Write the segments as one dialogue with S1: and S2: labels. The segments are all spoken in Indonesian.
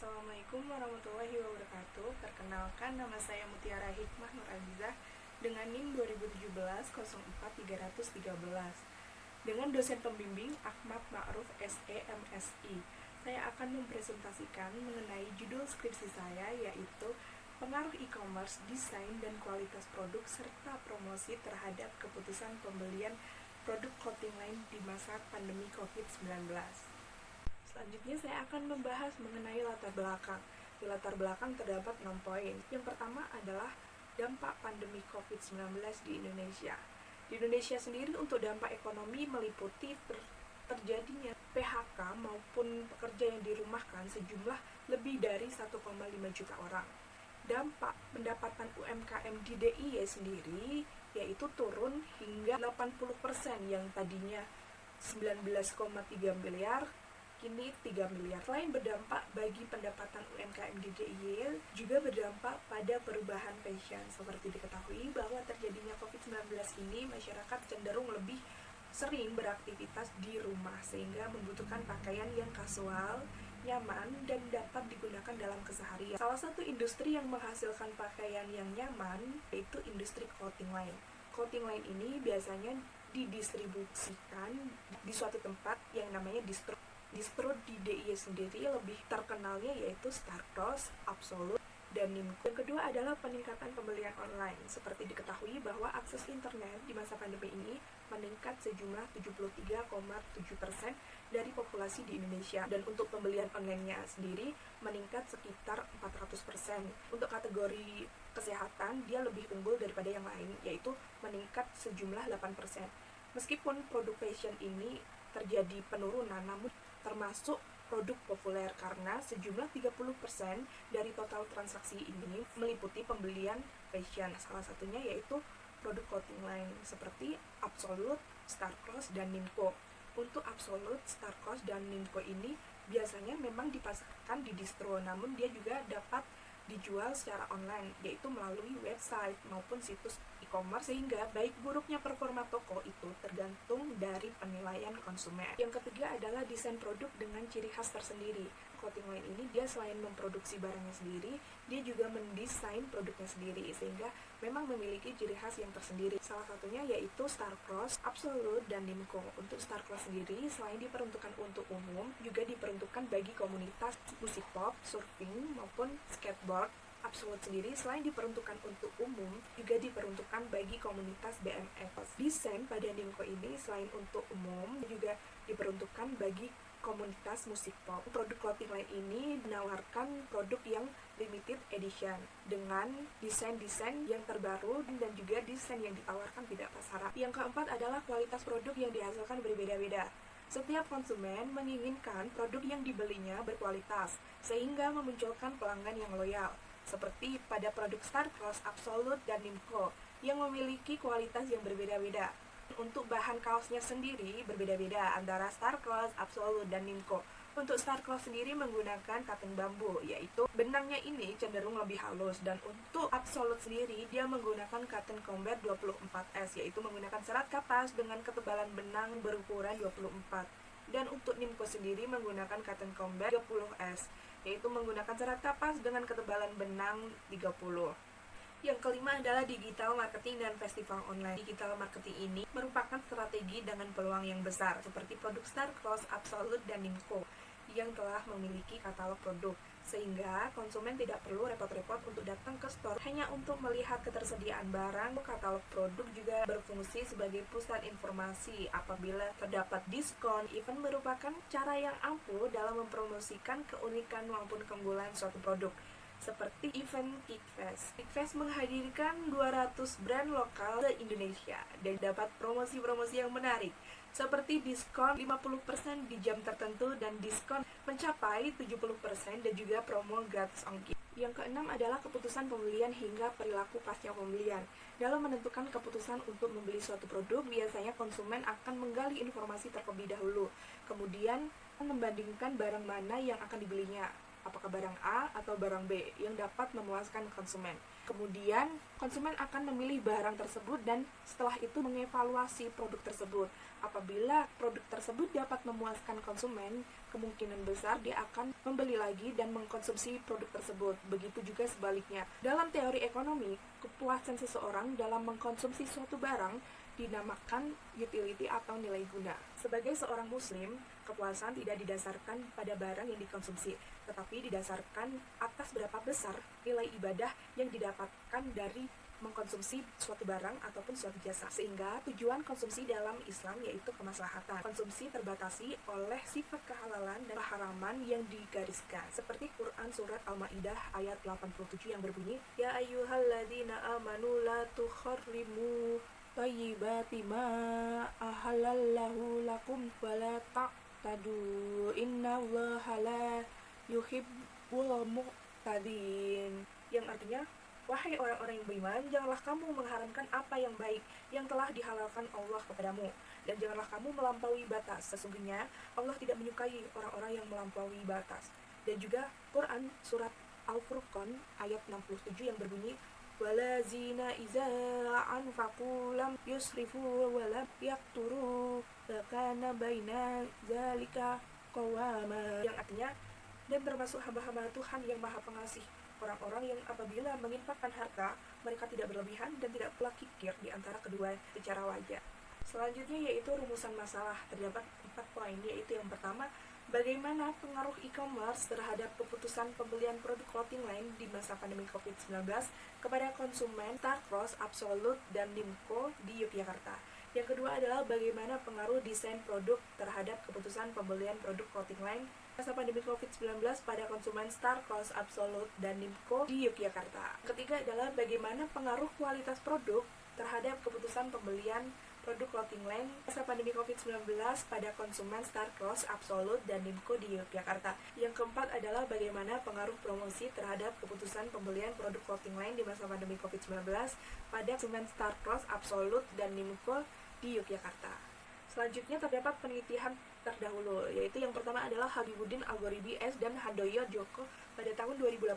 S1: Assalamualaikum warahmatullahi wabarakatuh. Perkenalkan, nama saya Mutiara Hikmah Nur Azizah dengan NIM 2017-04-313 dengan dosen pembimbing Ahmad Ma'ruf SE MSI. Saya akan mempresentasikan mengenai judul skripsi saya, yaitu pengaruh e-commerce, desain, dan kualitas produk serta promosi terhadap keputusan pembelian produk clothing line di masa pandemi COVID-19. Selanjutnya saya akan membahas mengenai latar belakang. Di latar belakang terdapat 6 poin. Yang pertama adalah dampak pandemi COVID-19 di Indonesia. Di Indonesia sendiri untuk dampak ekonomi meliputi terjadinya PHK maupun pekerja yang dirumahkan sejumlah lebih dari 1,5 juta orang. Dampak pendapatan UMKM di DIY sendiri yaitu turun hingga 80% yang tadinya 19,3 miliar kini 3 miliar. Selain berdampak bagi pendapatan UMKM di DIY, juga berdampak pada perubahan fashion. Seperti diketahui bahwa terjadinya COVID-19 ini, masyarakat cenderung lebih sering beraktivitas di rumah, sehingga membutuhkan pakaian yang kasual, nyaman, dan dapat digunakan dalam keseharian. Salah satu industri yang menghasilkan pakaian yang nyaman yaitu industri clothing line. Clothing line ini biasanya didistribusikan di suatu tempat yang namanya distro di DIY sendiri lebih terkenalnya yaitu Star-Cross, Absolut, dan Nimco. Yang kedua adalah peningkatan pembelian online. Seperti diketahui bahwa akses internet di masa pandemi ini meningkat sejumlah 73,7% dari populasi di Indonesia. Dan untuk pembelian online-nya sendiri meningkat sekitar 400%. Untuk kategori kesehatan, dia lebih unggul daripada yang lain, yaitu meningkat sejumlah 8%. Meskipun produk fashion ini terjadi penurunan, namun termasuk produk populer karena sejumlah 30% dari total transaksi ini meliputi pembelian fashion. Salah satunya yaitu produk clothing line seperti Absolut, Star-Cross, dan Nimco. Untuk Absolut, Star-Cross, dan Nimco ini biasanya memang dipasarkan di distro, namun dia juga dapat dijual secara online, yaitu melalui website maupun situs e-commerce, sehingga baik buruknya performa toko itu tergantung dari penilaian konsumen. Yang ketiga adalah desain produk dengan ciri khas tersendiri. Clothing line ini dia selain memproduksi barangnya sendiri, dia juga mendesain produknya sendiri, sehingga memang memiliki ciri khas yang tersendiri. Salah satunya yaitu Star-Cross, Absolut, dan Nimco. Untuk Star-Cross sendiri, selain diperuntukkan untuk umum, juga diperuntukkan bagi komunitas musik pop, surfing, maupun skateboard. Absolut sendiri selain diperuntukkan untuk umum, juga diperuntukkan bagi komunitas BMX. Desain pada Nimco ini selain untuk umum, juga diperuntukkan bagi komunitas musik pop. Produk clothing line ini menawarkan produk yang limited edition dengan desain-desain yang terbaru dan juga desain yang ditawarkan tidak pasaran. Yang keempat adalah kualitas produk yang dihasilkan berbeda-beda. Setiap konsumen menginginkan produk yang dibelinya berkualitas, sehingga memunculkan pelanggan yang loyal. Seperti pada produk Star-Cross, Absolut, dan Nimco yang memiliki kualitas yang berbeda-beda. Untuk bahan kaosnya sendiri berbeda-beda antara Star-Cross, Absolut, dan Nimco. Untuk Star-Cross sendiri menggunakan cotton bambu, yaitu benangnya ini cenderung lebih halus. Dan untuk Absolut sendiri, dia menggunakan cotton combat 24S, yaitu menggunakan serat kapas dengan ketebalan benang berukuran 24. Dan untuk Nimco sendiri menggunakan cotton combat 30S, yaitu menggunakan serat kapas dengan ketebalan benang 30. Yang kelima adalah digital marketing dan festival online. Digital marketing ini merupakan strategi dengan peluang yang besar, seperti produk Star-Cross, Absolut, dan Nimco yang telah memiliki katalog produk, sehingga konsumen tidak perlu repot-repot untuk datang ke store hanya untuk melihat ketersediaan barang. Katalog produk juga berfungsi sebagai pusat informasi apabila terdapat diskon. Event merupakan cara yang ampuh dalam mempromosikan keunikan maupun keunggulan suatu produk, seperti event Geekfest. Geekfest menghadirkan 200 brand lokal ke Indonesia dan dapat promosi-promosi yang menarik, seperti diskon 50% di jam tertentu dan diskon mencapai 70% dan juga promo gratis ongkir. Yang keenam adalah keputusan pembelian hingga perilaku pasca pembelian. Dalam menentukan keputusan untuk membeli suatu produk, biasanya konsumen akan menggali informasi terlebih dahulu, kemudian membandingkan barang mana yang akan dibelinya. apakah barang A atau barang B yang dapat memuaskan konsumen. Kemudian, konsumen akan memilih barang tersebut dan setelah itu mengevaluasi produk tersebut. Apabila produk tersebut dapat memuaskan konsumen, kemungkinan besar dia akan membeli lagi dan mengkonsumsi produk tersebut. Begitu juga sebaliknya. Dalam teori ekonomi, kepuasan seseorang dalam mengkonsumsi suatu barang dinamakan utility atau nilai guna. Sebagai seorang muslim, kepuasan tidak didasarkan pada barang yang dikonsumsi, tetapi didasarkan atas berapa besar nilai ibadah yang didapatkan dari mengkonsumsi suatu barang ataupun suatu jasa. Sehingga tujuan konsumsi dalam Islam yaitu kemaslahatan. Konsumsi terbatasi oleh sifat kehalalan dan keharaman yang digariskan. Seperti Quran surat Al-Maidah ayat 87 yang berbunyi, Ya ayyuhalladzina amanu la tukharrimu tayyibati ma ahalallahu lakum wala taqtadu innallaha la yuhibbul muqtadin, yang artinya, wahai orang-orang yang beriman, janganlah kamu mengharamkan apa yang baik yang telah dihalalkan Allah kepadamu, dan janganlah kamu melampaui batas. Sesungguhnya Allah tidak menyukai orang-orang yang melampaui batas. Dan juga Quran surat Al-Furqan ayat 67 yang berbunyi, walazina iza anfaqu lam yusrifu wa lam yaqturu kana baina zalika qawama, yang artinya, dan termasuk hamba-hamba Tuhan yang Maha Pengasih, orang-orang yang apabila menginfakkan harta, mereka tidak berlebihan dan tidak pula kikir di antara kedua secara wajar. Selanjutnya yaitu rumusan masalah. Terdapat 4 poin, yaitu yang pertama, bagaimana pengaruh e-commerce terhadap keputusan pembelian produk clothing line di masa pandemi COVID-19 kepada konsumen Star-Cross, Absolut, dan Nimco di Yogyakarta. Yang kedua adalah bagaimana pengaruh desain produk terhadap keputusan pembelian produk clothing line masa pandemi COVID-19 pada konsumen Star-Cross, Absolut, dan Nimco di Yogyakarta. Ketiga adalah bagaimana pengaruh kualitas produk terhadap keputusan pembelian produk clothing line masa pandemi COVID-19 pada konsumen Star-Cross, Absolut, dan Nimco di Yogyakarta. Yang keempat adalah bagaimana pengaruh promosi terhadap keputusan pembelian produk clothing line di masa pandemi COVID-19 pada konsumen Star-Cross, Absolut, dan Nimco di Yogyakarta. Selanjutnya terdapat penelitian terdahulu, yaitu yang pertama adalah Habibuddin Al-Ghoribi S. dan Handoyo Djoko pada tahun 2018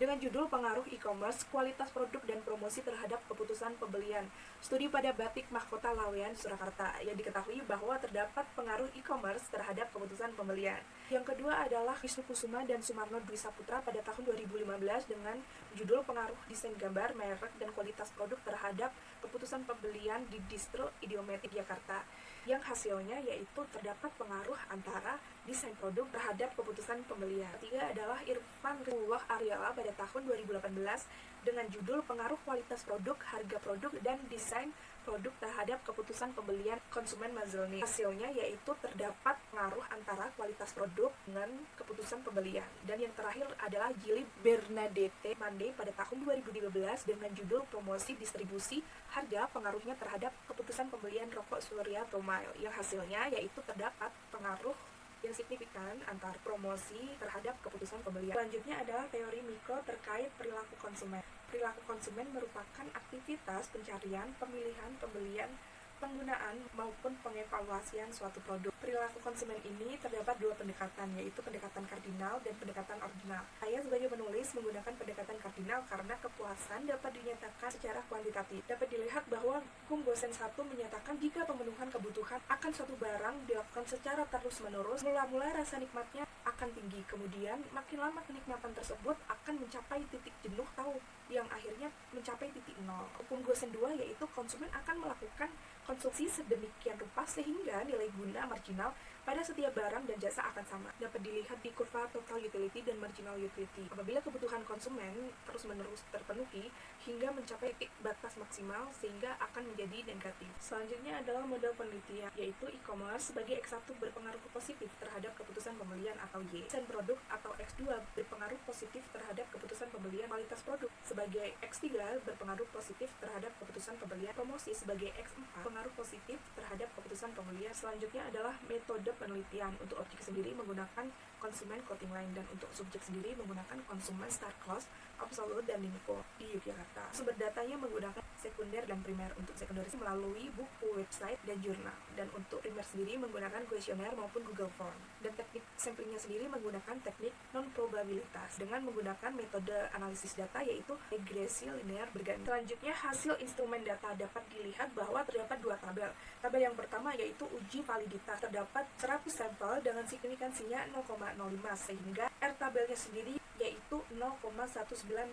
S1: dengan judul Pengaruh E-commerce, Kualitas Produk dan Promosi Terhadap Keputusan Pembelian. Studi pada Batik Mahkota Lawean, Surakarta, yang diketahui bahwa terdapat pengaruh e-commerce terhadap keputusan pembelian. Yang kedua adalah Wisnu Kusuma dan Sumarno Dwi Saputra pada tahun 2015 dengan judul Pengaruh Desain Gambar, Merek, dan Kualitas Produk Terhadap Keputusan Pembelian di Distro Idiomatic Jakarta, yang hasilnya yaitu terdapat pengaruh antara desain produk terhadap keputusan pembelian. Ketiga adalah Irfan Rizullah Aryala pada tahun 2018 dengan judul Pengaruh Kualitas Produk, Harga Produk, dan Desain Produk Terhadap Keputusan Pembelian Konsumen Mazzelnik. Hasilnya yaitu terdapat pengaruh antara kualitas produk dengan keputusan pembelian. Dan yang terakhir adalah Gili Bernadette Mande pada tahun 2013 dengan judul Promosi Distribusi Harga Pengaruhnya Terhadap Keputusan Pembelian Rokok Surya Tomail, yang hasilnya yaitu terdapat pengaruh yang signifikan antar promosi terhadap keputusan pembelian. Selanjutnya adalah teori mikro terkait perilaku konsumen. Perilaku konsumen merupakan aktivitas pencarian, pemilihan, pembelian, penggunaan, maupun pengevaluasian suatu produk. Perilaku konsumen ini terdapat 2 pendekatan, yaitu pendekatan kardinal dan pendekatan ordinal. Saya sebagai penulis menggunakan pendekatan kardinal karena kepuasan dapat dinyatakan secara kuantitatif. Dapat dilihat bahwa hukum Gosen 1 menyatakan jika pemenuhan kebutuhan akan suatu barang dilakukan secara terus-menerus, mula-mula rasa nikmatnya akan tinggi, kemudian makin lama kenikmatan tersebut akan mencapai titik jenuh atau yang akhirnya mencapai titik nol. Hukum Gosen 2 yaitu konsumen akan melakukan konsumsi sedemikian rupa sehingga nilai guna marginal pada setiap barang dan jasa akan sama. Dapat dilihat di kurva total utility dan marginal utility. Apabila kebutuhan konsumen terus-menerus terpenuhi hingga mencapai titik batas maksimal sehingga akan menjadi negatif. Selanjutnya adalah model penelitian, yaitu e-commerce sebagai X1 berpengaruh positif terhadap keputusan pembelian atau Y. Desain produk atau X2 berpengaruh berpengaruh positif terhadap keputusan pembelian. Kualitas produk sebagai X3 berpengaruh positif terhadap keputusan pembelian. Promosi sebagai X4 pengaruh positif terhadap keputusan pembelian. Selanjutnya adalah metode penelitian. Untuk objek sendiri menggunakan konsumen quoting line, dan untuk subjek sendiri menggunakan konsumen start cost, absolute, dan Linko di Yogyakarta. Sumber datanya menggunakan sekunder dan primer. Untuk sekunder melalui buku, website, dan jurnal, dan untuk primer sendiri menggunakan kuesioner maupun Google Form. Dan teknik samplingnya sendiri menggunakan teknik non-probabilitas dengan menggunakan metode analisis data, yaitu regresi linear berganda. Selanjutnya, hasil instrumen data dapat dilihat bahwa terdapat dua tabel. Tabel yang pertama yaitu uji validitas. Terdapat 100 sampel dengan signifikansinya 0,05, sehingga R tabelnya sendiri yaitu 0,1966.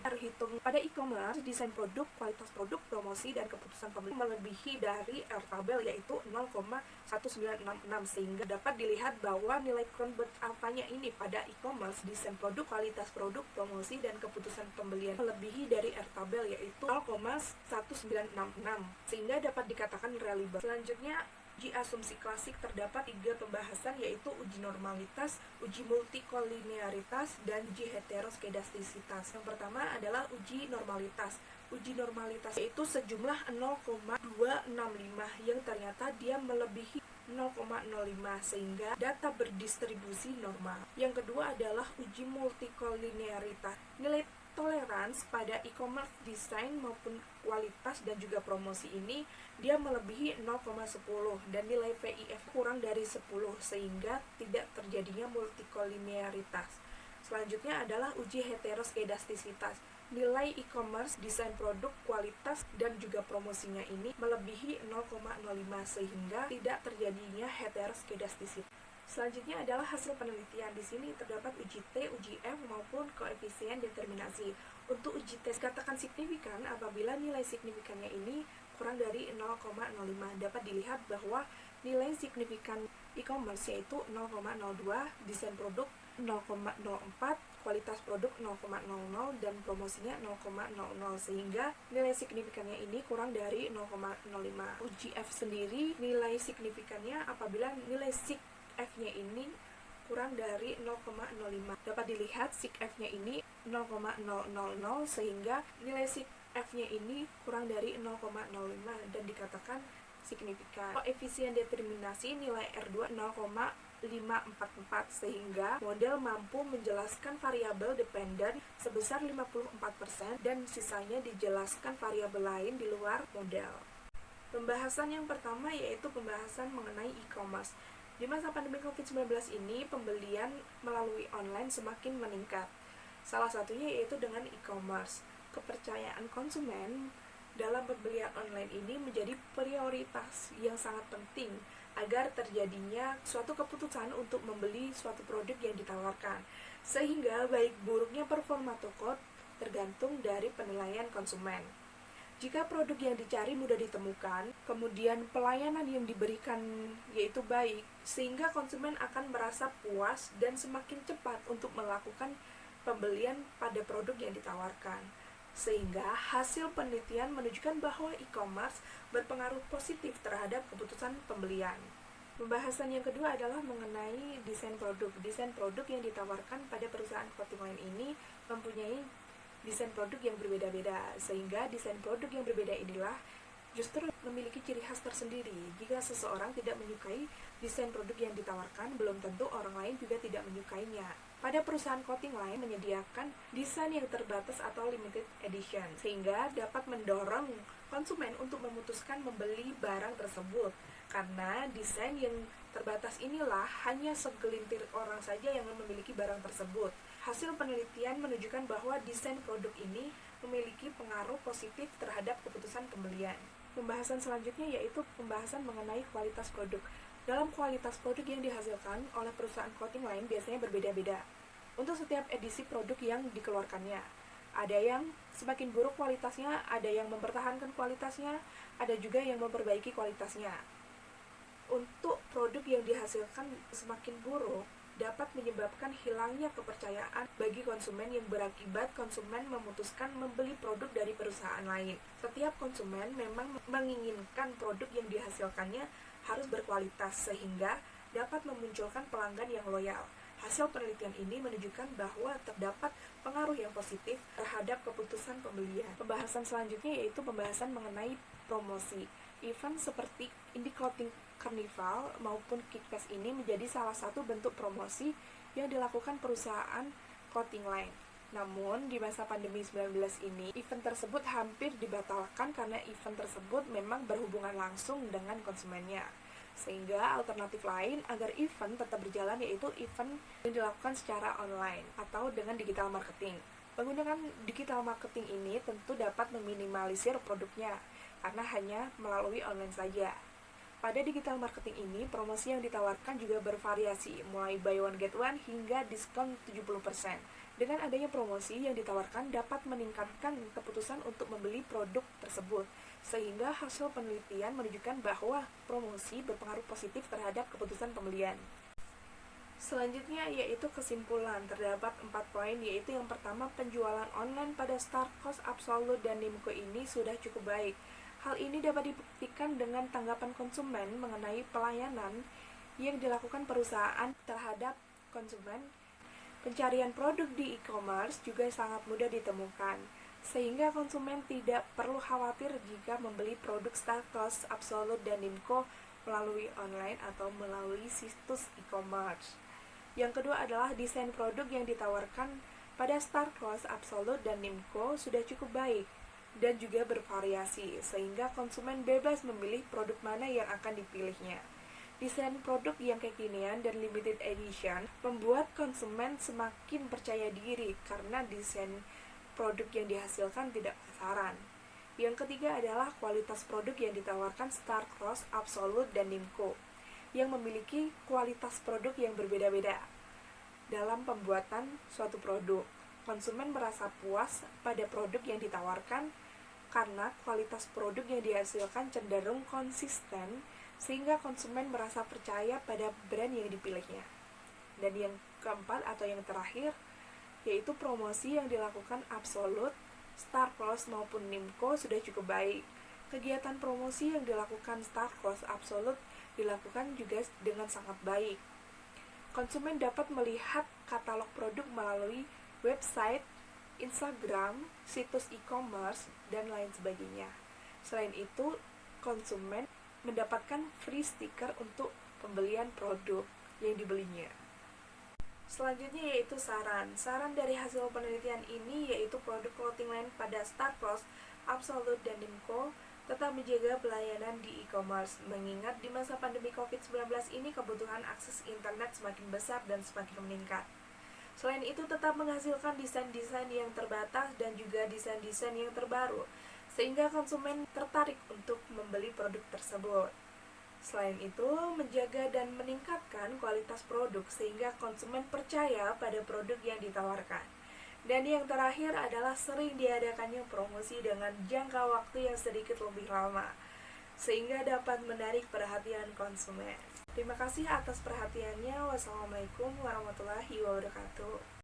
S1: Terhitung pada e-commerce, desain produk, kualitas produk, promosi, dan keputusan pembeli melebihi dari R tabel yaitu 0,1966, sehingga dapat dilihat bahwa nilai convert alfanya ini pada e-commerce, desain produk, kualitas produk, promosi, dan keputusan pembelian melebihi dari R tabel yaitu 0,1966, sehingga dapat dikatakan reliable. Selanjutnya, uji asumsi klasik terdapat 3 pembahasan, yaitu uji normalitas, uji multikolinearitas, dan uji heteroskedastisitas. Yang pertama adalah uji normalitas. Uji normalitas yaitu sejumlah 0,265 yang ternyata dia melebihi 0,05, sehingga data berdistribusi normal. Yang kedua adalah uji multikolinearitas. Nilai tolerans pada e-commerce desain maupun kualitas dan juga promosi ini dia melebihi 0,10, dan nilai VIF kurang dari 10, sehingga tidak terjadinya multikolinearitas. Selanjutnya adalah uji heteroskedastisitas. Nilai e-commerce desain produk, kualitas, dan juga promosinya ini melebihi 0,05, sehingga tidak terjadinya heteroskedastisitas. Selanjutnya adalah hasil penelitian. Di sini terdapat uji T, uji F, maupun koefisien determinasi. Untuk uji T katakan signifikan apabila nilai signifikannya ini kurang dari 0,05. Dapat dilihat bahwa nilai signifikan e-commerce yaitu 0,02, desain produk 0,04, kualitas produk 0,00, dan promosinya 0,00, sehingga nilai signifikannya ini kurang dari 0,05. Uji F sendiri nilai signifikannya apabila nilai F-nya ini kurang dari 0,05. Dapat dilihat sig F-nya ini 0,000, sehingga nilai sig F-nya ini kurang dari 0,05 dan dikatakan signifikan. Koefisien determinasi nilai R2 0,544, sehingga model mampu menjelaskan variabel dependen sebesar 54% dan sisanya dijelaskan variabel lain di luar model. Pembahasan yang pertama yaitu pembahasan mengenai e-commerce. Di masa pandemi COVID-19 ini, pembelian melalui online semakin meningkat. Salah satunya yaitu dengan e-commerce. Kepercayaan konsumen dalam pembelian online ini menjadi prioritas yang sangat penting agar terjadinya suatu keputusan untuk membeli suatu produk yang ditawarkan. Sehingga baik buruknya performa toko tergantung dari penilaian konsumen. Jika produk yang dicari mudah ditemukan, kemudian pelayanan yang diberikan yaitu baik, sehingga konsumen akan merasa puas dan semakin cepat untuk melakukan pembelian pada produk yang ditawarkan. Sehingga hasil penelitian menunjukkan bahwa e-commerce berpengaruh positif terhadap keputusan pembelian. Pembahasan yang kedua adalah mengenai desain produk. Desain produk yang ditawarkan pada perusahaan clothing line ini mempunyai desain produk yang berbeda-beda, sehingga desain produk yang berbeda inilah justru memiliki ciri khas tersendiri. Jika seseorang tidak menyukai desain produk yang ditawarkan, belum tentu orang lain juga tidak menyukainya. Pada perusahaan clothing line menyediakan desain yang terbatas atau limited edition, sehingga dapat mendorong konsumen untuk memutuskan membeli barang tersebut. Karena desain yang terbatas inilah hanya segelintir orang saja yang memiliki barang tersebut. Hasil penelitian menunjukkan bahwa desain produk ini memiliki pengaruh positif terhadap keputusan pembelian. Pembahasan selanjutnya yaitu pembahasan mengenai kualitas produk. Dalam kualitas produk yang dihasilkan oleh perusahaan clothing line biasanya berbeda-beda untuk setiap edisi produk yang dikeluarkannya. Ada yang semakin buruk kualitasnya, ada yang mempertahankan kualitasnya, ada juga yang memperbaiki kualitasnya. Untuk produk yang dihasilkan semakin buruk, dapat menyebabkan hilangnya kepercayaan bagi konsumen yang berakibat konsumen memutuskan membeli produk dari perusahaan lain. Setiap konsumen memang menginginkan produk yang dihasilkannya harus berkualitas sehingga dapat memunculkan pelanggan yang loyal. Hasil penelitian ini menunjukkan bahwa terdapat pengaruh yang positif terhadap keputusan pembelian. Pembahasan selanjutnya yaitu pembahasan mengenai promosi. Event seperti Indie Clothing Carnival maupun Kickfest ini menjadi salah satu bentuk promosi yang dilakukan perusahaan clothing line. Namun, di masa pandemi 19 ini, event tersebut hampir dibatalkan karena event tersebut memang berhubungan langsung dengan konsumennya. Sehingga alternatif lain agar event tetap berjalan yaitu event yang dilakukan secara online atau dengan digital marketing. Penggunaan digital marketing ini tentu dapat meminimalisir produknya karena hanya melalui online saja. Pada digital marketing ini, promosi yang ditawarkan juga bervariasi, mulai buy one get one hingga diskon 70%. Dengan adanya promosi yang ditawarkan dapat meningkatkan keputusan untuk membeli produk tersebut, sehingga hasil penelitian menunjukkan bahwa promosi berpengaruh positif terhadap keputusan pembelian. Selanjutnya yaitu kesimpulan. Terdapat 4 poin, yaitu yang pertama, penjualan online pada Star Cost, Absolut, dan Nimco ini sudah cukup baik. Hal ini dapat dibuktikan dengan tanggapan konsumen mengenai pelayanan yang dilakukan perusahaan terhadap konsumen. Pencarian produk di e-commerce juga sangat mudah ditemukan, sehingga konsumen tidak perlu khawatir jika membeli produk Star Cost, Absolut, dan Nimco melalui online atau melalui situs e-commerce. Yang kedua adalah desain produk yang ditawarkan pada Star Cost, Absolut, dan Nimco sudah cukup baik dan juga bervariasi, sehingga konsumen bebas memilih produk mana yang akan dipilihnya. Desain produk yang kekinian dan limited edition membuat konsumen semakin percaya diri karena desain produk yang dihasilkan tidak pasaran. Yang ketiga adalah kualitas produk yang ditawarkan Star Cost, Absolut, dan Nimco yang memiliki kualitas produk yang berbeda-beda. Dalam pembuatan suatu produk, konsumen merasa puas pada produk yang ditawarkan karena kualitas produk yang dihasilkan cenderung konsisten, sehingga konsumen merasa percaya pada brand yang dipilihnya. Dan yang keempat atau yang terakhir yaitu promosi yang dilakukan Absolut, Star Cost maupun Nimco sudah cukup baik. Kegiatan promosi yang dilakukan Star Cost, Absolut dilakukan juga dengan sangat baik. Konsumen dapat melihat katalog produk melalui website, Instagram, situs e-commerce, dan lain sebagainya. Selain itu, konsumen mendapatkan free stiker untuk pembelian produk yang dibelinya. Selanjutnya yaitu saran. Saran dari hasil penelitian ini yaitu produk clothing line pada Star Cost, Absolut, dan Nimco tetap menjaga pelayanan di e-commerce, mengingat di masa pandemi COVID-19 ini kebutuhan akses internet semakin besar dan semakin meningkat. Selain itu tetap menghasilkan desain-desain yang terbatas dan juga desain-desain yang terbaru, sehingga konsumen tertarik untuk membeli produk tersebut. Selain itu, menjaga dan meningkatkan kualitas produk sehingga konsumen percaya pada produk yang ditawarkan. Dan yang terakhir adalah sering diadakannya promosi dengan jangka waktu yang sedikit lebih lama, sehingga dapat menarik perhatian konsumen. Terima kasih atas perhatiannya. Wassalamualaikum warahmatullahi wabarakatuh.